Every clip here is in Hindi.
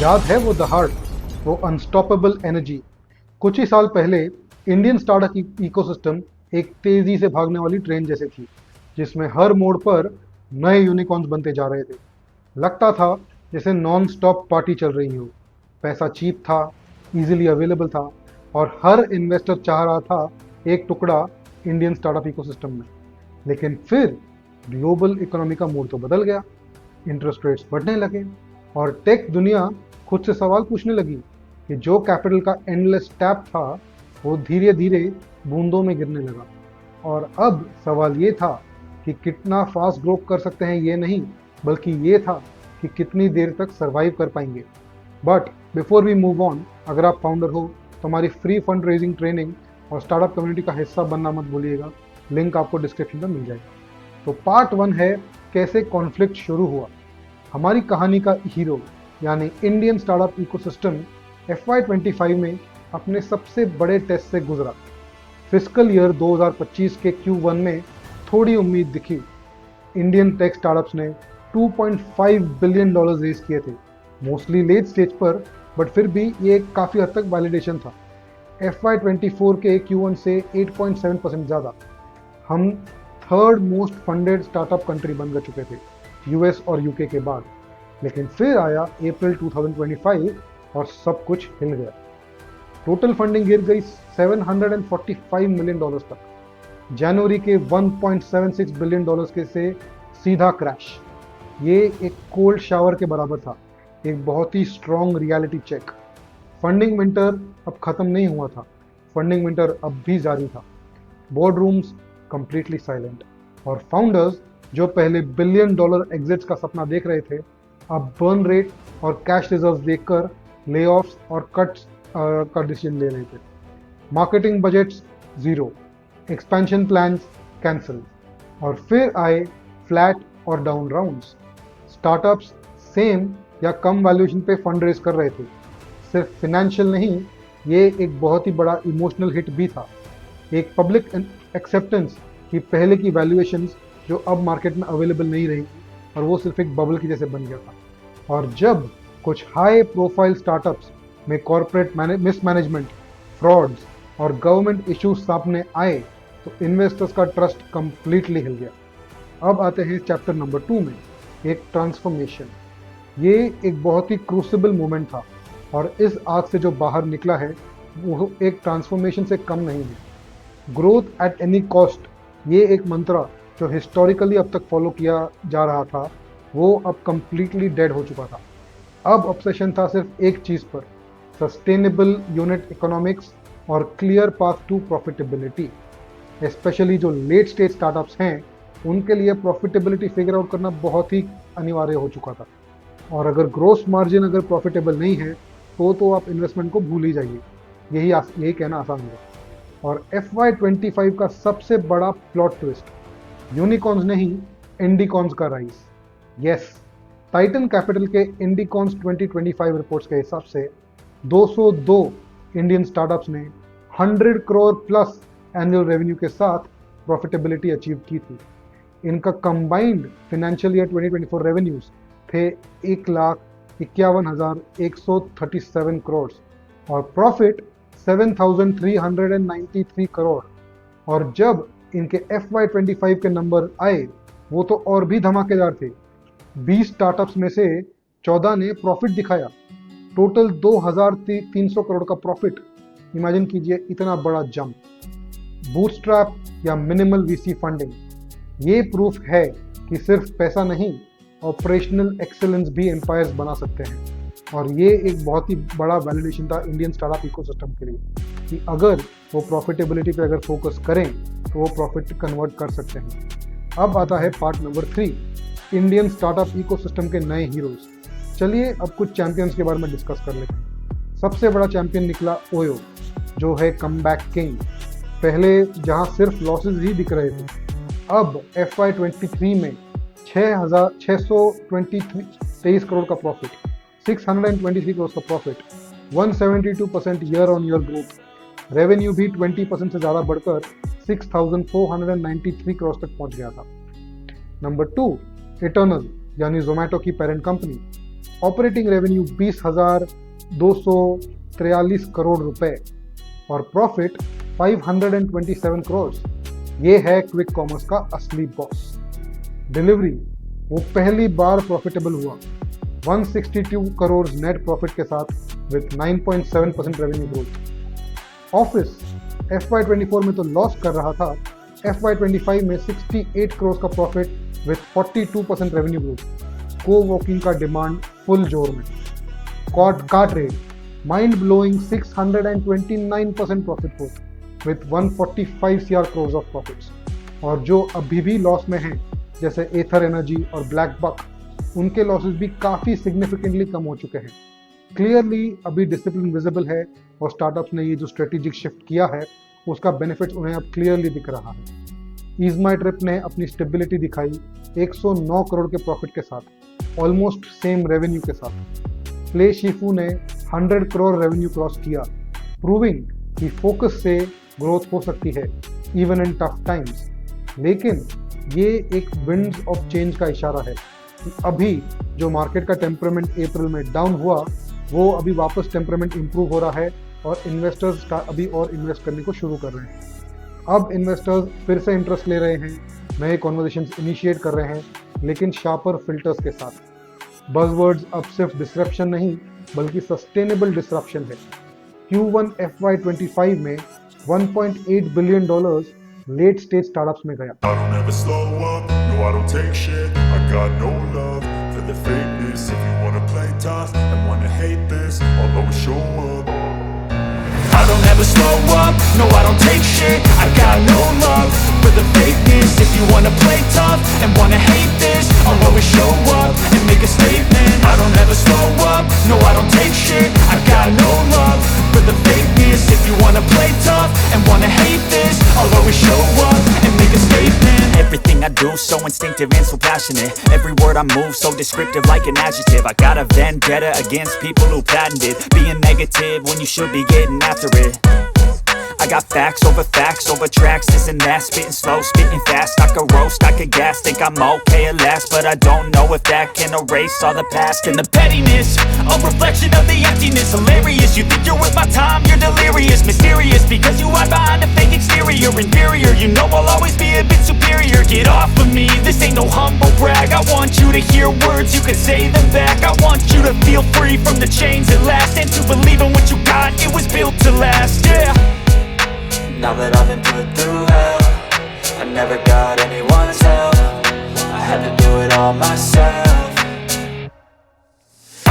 याद है वो दहाड़, वो अनस्टॉपेबल एनर्जी। कुछ ही साल पहले इंडियन स्टार्टअप इकोसिस्टम एक तेजी से भागने वाली ट्रेन जैसे थी, जिसमें हर मोड़ पर नए यूनिकॉर्न्स बनते जा रहे थे। लगता था जैसे नॉन स्टॉप पार्टी चल रही हो। पैसा चीप था, इजीली अवेलेबल था, और हर इन्वेस्टर चाह रहा था एक टुकड़ा इंडियन स्टार्टअप इकोसिस्टम में। लेकिन फिर ग्लोबल इकोनॉमी का मूड तो बदल गया। इंटरेस्ट रेट्स बढ़ने लगे और टेक दुनिया खुद से सवाल पूछने लगी कि जो कैपिटल का एंडलेस टैप था वो धीरे धीरे बूंदों में गिरने लगा। और अब सवाल ये था कि कितना फास्ट ग्रो कर सकते हैं, ये नहीं, बल्कि ये था कि कितनी देर तक सरवाइव कर पाएंगे। But before we move on, अगर आप फाउंडर हो तो हमारी फ्री फंड रेजिंग ट्रेनिंग और स्टार्टअप कम्युनिटी का हिस्सा बनना मत भूलिएगा। लिंक आपको डिस्क्रिप्शन में मिल जाएगा। तो पार्ट 1 है कैसे कॉन्फ्लिक्ट शुरू हुआ। हमारी कहानी का हीरो यानी इंडियन स्टार्टअप इकोसिस्टम FY25 में अपने सबसे बड़े टेस्ट से गुजरा। फिस्कल ईयर 2025 के Q1 में थोड़ी उम्मीद दिखी। इंडियन टेक स्टार्टअप्स ने $2.5 बिलियन रेज किए थे, मोस्टली लेट स्टेज पर, बट फिर भी ये काफ़ी हद तक वैलिडेशन था। FY24 के Q1 से 8.7% ज़्यादा। हम third most funded startup country बन चुके थे, US और UK के बाद। लेकिन फिर आया अप्रैल 2025 और सब कुछ हिल गया। टोटल फंडिंग गिर गई $745 मिलियन तक। जनवरी के $1.76 बिलियन के से सीधा क्रैश। ये एक कोल्ड शावर के बराबर था, एक बहुत ही strong reality check. Funding winter अब खत्म नहीं हुआ था, फंडिंग विंटर अब भी जारी था। बोर्ड रूम्स कंप्लीटली साइलेंट, और फाउंडर्स जो पहले $बिलियन एग्जिट्स का सपना देख रहे थे, अब बर्न रेट और कैश रिजर्व देखकर ले ऑफ्स और कट्स का डिसीजन ले रहे थे। Marketing budgets zero, expansion plans cancel, और फिर आए फ्लैट और डाउन राउंड्स। स्टार्टअप्स सेम या कम वैल्यूएशन पे फंड रेज कर रहे थे। सिर्फ फाइनेंशियल नहीं, ये एक बहुत ही बड़ा इमोशनल हिट भी था। एक पब्लिक एक्सेप्टेंस कि पहले की वैल्यूएशंस जो अब मार्केट में अवेलेबल नहीं रही, और वो सिर्फ एक बबल की जैसे बन गया था। और जब कुछ हाई प्रोफाइल स्टार्टअप्स में कॉर्पोरेट मिसमैनेजमेंट, फ्रॉड्स और गवर्नमेंट इश्यूज सामने आए, तो इन्वेस्टर्स का ट्रस्ट कंप्लीटली हिल गया। अब आते हैं चैप्टर नंबर 2 में, एक ट्रांसफॉर्मेशन। ये एक बहुत ही क्रूसिबल मोमेंट था, और इस आग से जो बाहर निकला है वो एक ट्रांसफॉर्मेशन से कम नहीं है। ग्रोथ एट एनी कॉस्ट, ये एक मंत्र जो हिस्टोरिकली अब तक फॉलो किया जा रहा था, वो अब कंप्लीटली डेड हो चुका था। अब ऑब्सेशन था सिर्फ एक चीज़ पर, सस्टेनेबल यूनिट इकोनॉमिक्स और clear path to profitability. Specially जो लेट स्टेज स्टार्टअप्स हैं, उनके लिए प्रॉफिटेबिलिटी फिगर आउट करना बहुत ही अनिवार्य हो चुका था। और अगर ग्रोस मार्जिन अगर प्रॉफिटेबल नहीं है तो आप इन्वेस्टमेंट को भूल ही जाइए। यही कहना आसान होगा। और FY25 का सबसे बड़ा प्लॉट ट्विस्ट, यूनिकॉर्न्स नहीं, इंडिकॉर्न्स का राइज। यस, टाइटन कैपिटल के इंडिकॉर्न्स 2025 रिपोर्ट्स के हिसाब से 202 इंडियन स्टार्टअप्स ने 100 करोड़ प्लस एनुअल रेवेन्यू के साथ प्रॉफिटेबिलिटी अचीव की थी। इनका कंबाइंड फाइनेंशियल ईयर 2024 रेवेन्यूज थे 1,51,137 करोड़ और प्रॉफिट 7,393 करोड़। और जब इनके FY25 के नंबर आए, वो तो और भी धमाकेदार थे। 20 स्टार्टअप्स में से 14 ने प्रॉफिट दिखाया। टोटल 2,300 करोड़ का प्रॉफिट। इमेजिन कीजिए इतना बड़ा जंप। बूटस्ट्रैप या मिनिमल VC फंडिंग, ये प्रूफ है कि सिर्फ पैसा नहीं, ऑपरेशनल एक्सेलेंस भी एम्पायर्स बना सकते हैं। और ये एक बहुत ही बड़ा वैलिडेशन था इंडियन स्टार्टअप इकोसिस्टम के लिए कि अगर वो प्रॉफिटेबिलिटी पे अगर फोकस करें तो वो प्रॉफिट कन्वर्ट कर सकते हैं। अब आता है part number 3, Indian startup ecosystem के नए हीरोज। चलिए अब कुछ चैंपियंस के बारे में डिस्कस कर लेते हैं। सबसे बड़ा चैंपियन निकला ओयो, जो है कमबैक किंग। पहले जहां सिर्फ लॉसेज ही दिख रहे थे, अब FY23 में 623 करोड़ का प्रॉफिट, 623 करोड़ का profit, 172% year on year growth. Revenue भी 20% से ज़्यादा बढ़कर 6,493 करोड़ तक पहुंच गया था। नंबर 2, इटर्नल यानी जोमेटो की parent company. Operating revenue 20,243 crore रुपए और प्रॉफिट 527 करोड़। ये है क्विक कॉमर्स का असली बॉस। डिलीवरी, वो पहली बार प्रॉफिटेबल हुआ 162 करोड़ नेट प्रॉफिट के साथ with 9.7% revenue growth. Office FY24 में तो लॉस कर रहा था, FY25 में 68 करोड़ का प्रॉफिट विथ 42% रेवेन्यू ग्रोथ। को वॉकिंग का डिमांड फुल जोर में। Cart rate mind blowing 629% profit growth with 145 crore of profits. और जो अभी भी लॉस में हैं जैसे एथर एनर्जी और ब्लैक बक, उनके लॉसेस भी काफ़ी सिग्निफिकेंटली कम हो चुके हैं। क्लियरली अभी डिसिप्लिन विजिबल है और स्टार्टअप्स ने ये जो स्ट्रेटेजिक शिफ्ट किया है उसका बेनिफिट उन्हें अब क्लियरली दिख रहा है। ईज माई ट्रिप ने अपनी स्टेबिलिटी दिखाई 109 करोड़ के प्रॉफिट के साथ, ऑलमोस्ट सेम रेवेन्यू के साथ। प्ले शिफू ने 100 करोड़ रेवेन्यू क्रॉस किया, प्रूविंग कि फोकस से ग्रोथ हो सकती है इवन इन टफ टाइम्स। लेकिन ये एक विंड्स ऑफ चेंज का इशारा है कि अभी जो मार्केट का टेम्परामेंट अप्रैल में डाउन हुआ वो अभी वापस टेम्परामेंट इंप्रूव हो रहा है और इन्वेस्टर्स का अभी और इन्वेस्ट करने को शुरू कर रहे हैं। अब इन्वेस्टर्स फिर से इंटरेस्ट ले रहे हैं, नए कॉन्वर्सेशंस इनिशिएट कर रहे हैं, लेकिन शार्पर फिल्टर्स के साथ। बज़वर्ड्स अब सिर्फ डिसरप्शन नहीं बल्कि सस्टेनेबल डिसरप्शन है। Q1 FY25 में $1.8 बिलियन लेट स्टेज स्टार्टअप्स में गया। I don't ever slow up, no I don't take shit. I got no love for the fakeness. If you wanna play tough and wanna hate this, I'll always show up. I don't ever slow up, no I don't take shit. I got no love for the fakeness. If you wanna play tough and wanna hate this, I'll always show up and make a statement. I don't ever slow up, no I don't take shit. I got no love for the fakeness. If you wanna play tough and wanna hate this, I'll always show up and make a statement. Everything I do so instinctive and so passionate. Every word I move so descriptive like an adjective. I got a vendetta against people who patented being negative when you should be getting after it. I got facts over tracks, this and that. Spitting slow, spitting fast. I could roast, I could gas. Think I'm okay at last, but I don't know if that can erase all the past. And the pettiness, a reflection of the emptiness. Hilarious, you think you're worth my time, you're delirious. Mysterious, because you hide behind a fake exterior. Inferior, you know I'll always be a bit superior. Get off of me, this ain't no humble brag. I want you to hear words, you can say them back. I want you to feel free from the chains at last, and to believe in what you got, it was built to last, yeah. Now that I've been put through hell, I never got anyone's help. I had to do it all myself.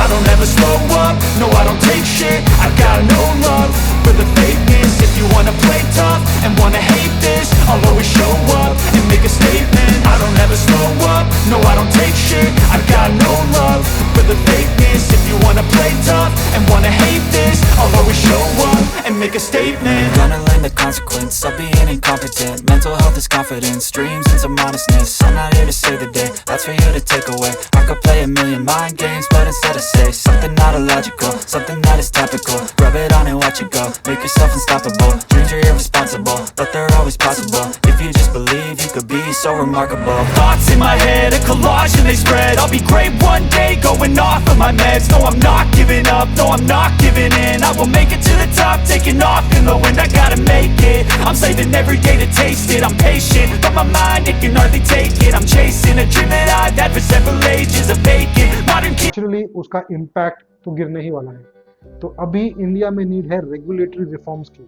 I don't ever slow up, no I don't take shit. I got no love for the fakeness. If you wanna play tough and wanna hate this, I'll always show up and make a statement. I don't ever slow up, no I don't take shit. I got no love for the fakeness. If you wanna play tough and wanna hate this, I'll always show up and make a statement. Gonna learn the consequence of being incompetent. Mental health is confidence, dreams and some honestness. I'm not here to save the day, that's for you to take away. I could play a million mind games, but instead I say something not illogical, something that is topical. Rub it on and watch it go, make yourself unstoppable. Dreams are irresponsible, but they're always possible. If you just believe, you could be so remarkable. Thoughts in my head, a collage and they spread. I'll be great one day, going off of my meds. No I'm not giving up, no I'm not giving in. I will make it to the top, taking off in the wind. I gotta make it, I'm saving every day to taste it. I'm patient, but my mind, it can hardly take it. I'm chasing a dream that I've had for several ages. A vacant, modern kid. Naturally उसका इम्पैक्ट तो गिरने ही वाला है। तो अभी इंडिया में नीड है रेगुलेटरी रिफॉर्म्स की,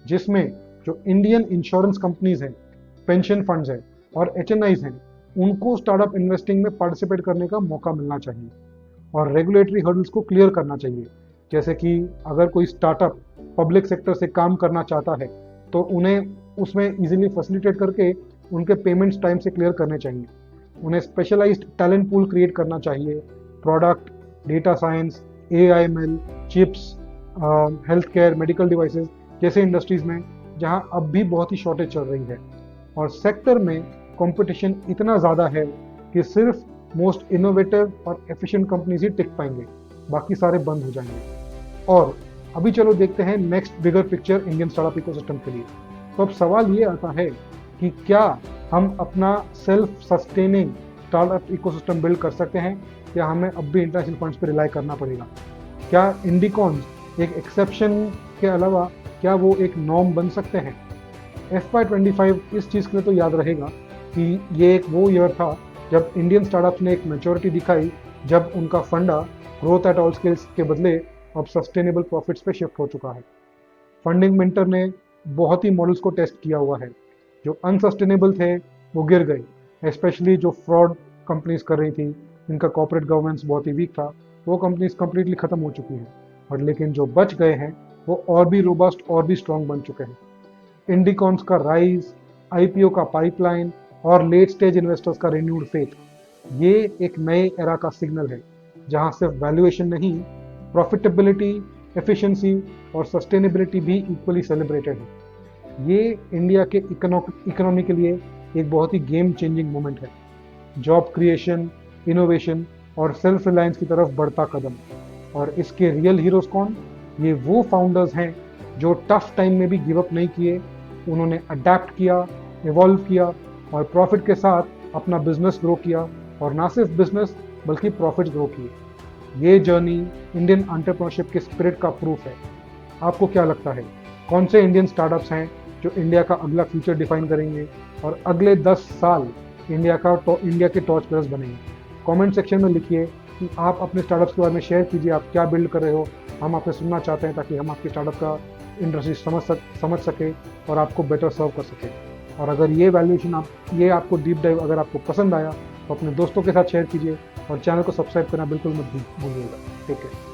जिसमें जो इंडियन इंश्योरेंस कंपनीज हैं, पेंशन फंड्स हैं और HNIs हैं, उनको स्टार्टअप इन्वेस्टिंग में पार्टिसिपेट करने का मौका मिलना चाहिए और रेगुलेटरी हर्डल्स को क्लियर करना चाहिए। जैसे कि अगर कोई स्टार्टअप पब्लिक सेक्टर से काम करना चाहता है तो उन्हें उसमें इजीली फैसिलिटेट करके उनके पेमेंट्स टाइम से क्लियर करने चाहिए। उन्हें स्पेशलाइज्ड टैलेंट पूल क्रिएट करना चाहिए। Product, data science, AIML, chips, health care, medical devices जैसे इंडस्ट्रीज में जहां अब भी बहुत ही शॉर्टेज चल रही है और सेक्टर में कंपटीशन इतना ज़्यादा है कि सिर्फ मोस्ट इनोवेटिव और एफिशिएंट कंपनीज ही टिक पाएंगे, बाकी सारे बंद हो जाएंगे। और अभी चलो देखते हैं next bigger picture Indian startup ecosystem के लिए। तो अब सवाल ये आता है कि क्या हम अपना self sustaining startup ecosystem build कर सकते हैं या हमें अब भी इंटरनेशनल फंड्स पर रिलाई करना पड़ेगा? क्या इंडिकॉन्स एक एक्सेप्शन के अलावा क्या वो एक नॉर्म बन सकते हैं? FY25 इस चीज़ के लिए तो याद रहेगा कि ये एक वो ईयर था जब इंडियन स्टार्टअप्स ने एक मैच्योरिटी दिखाई, जब उनका फंडा ग्रोथ एट ऑल स्केल्स के बदले अब सस्टेनेबल प्रॉफिट्स पे शिफ्ट हो चुका है। फंडिंग मेंटर ने बहुत ही मॉडल्स को टेस्ट किया हुआ है। जो अनसस्टेनेबल थे वो गिर गए, स्पेशली जो फ्रॉड कंपनीज कर रही थी, जिनका कॉर्पोरेट गवर्नेंस बहुत ही वीक था, वो कंपनीज कंप्लीटली खत्म हो चुकी हैं। और लेकिन जो बच गए हैं वो और भी रोबस्ट और भी स्ट्रॉन्ग बन चुके हैं। इंडिकॉन्स का राइज, IPO का पाइपलाइन और लेट स्टेज इन्वेस्टर्स का रिन्यूड फेथ, ये एक नए एरा का सिग्नल है जहां सिर्फ वैल्यूएशन नहीं, प्रॉफिटेबिलिटी, एफिशिएंसी और सस्टेनेबिलिटी भी इक्वली सेलिब्रेटेड है। ये इंडिया के इकोनॉमी के लिए एक बहुत ही गेम चेंजिंग मोमेंट है। जॉब क्रिएशन, इनोवेशन और सेल्फ रिलायंस की तरफ बढ़ता कदम। और इसके रियल हीरोज कौन? ये वो फाउंडर्स हैं जो टफ टाइम में भी गिव अप नहीं किए, उन्होंने अडेप्ट किया, इवॉल्व किया और प्रॉफिट के साथ अपना बिजनेस ग्रो किया, और ना सिर्फ बिजनेस बल्कि प्रॉफिट ग्रो किए। ये जर्नी इंडियन एंटरप्रेन्योरशिप के स्पिरिट का प्रूफ है। आपको क्या लगता है, कौन से इंडियन स्टार्टअप्स हैं जो इंडिया का अगला फ्यूचर डिफाइन करेंगे और अगले 10 साल इंडिया के टॉर्च बेयर्स बनेंगे? कमेंट सेक्शन में लिखिए कि आप अपने स्टार्टअप्स के बारे में शेयर कीजिए, आप क्या बिल्ड कर रहे हो। हम आपसे सुनना चाहते हैं ताकि हम आपके स्टार्टअप का इंडस्ट्री समझ सके और आपको बेटर सर्व कर सके। और अगर ये आपको डीप डाइव अगर आपको पसंद आया तो अपने दोस्तों के साथ शेयर कीजिए और चैनल को सब्सक्राइब करना बिल्कुल मत भूलिएगा। Take care.